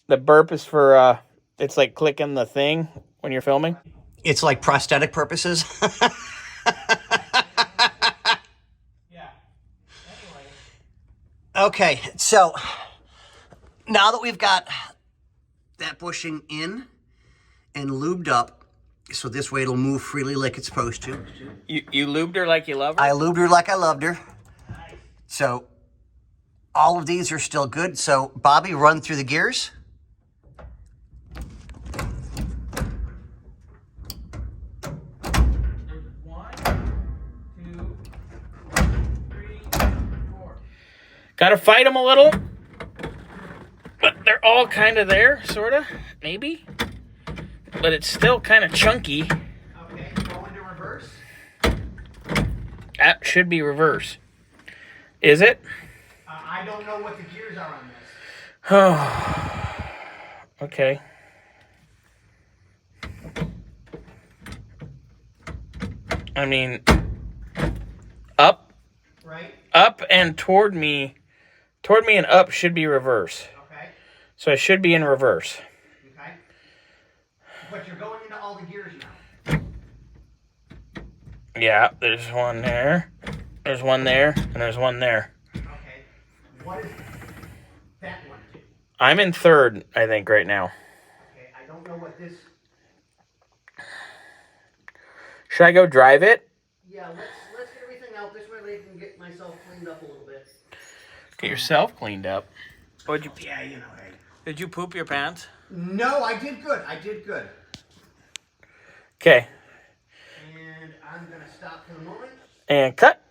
The burp is for, it's like clicking the thing when you're filming. It's like prosthetic purposes. Yeah. Anyway. Okay, so now that we've got that bushing in and lubed up, so this way it'll move freely like it's supposed to. You lubed her like you love her? I lubed her like I loved her. Nice. So all of these are still good. So Bobby, run through the gears. Gotta fight them a little, but they're all kind of there, sort of, maybe. But it's still kind of chunky. Okay, go into reverse. That should be reverse. Is it? I don't know what the gears are on this. Oh, okay. I mean, up. Right. Up and toward me and up should be reverse. Okay. So I should be in reverse. Okay. But you're going into all the gears now. Yeah, there's one there. There's one there, and there's one there. Okay. What is that one to? I'm in third, I think, right now. Okay, I don't know what this... Should I go drive it? Yeah, let's get everything out. This way I can get myself cleaned up a little bit. Get yourself cleaned up. What'd you? Yeah, you know, hey. Did you poop your pants? No, I did good. I did good. Okay. And I'm going to stop for the moment. And cut.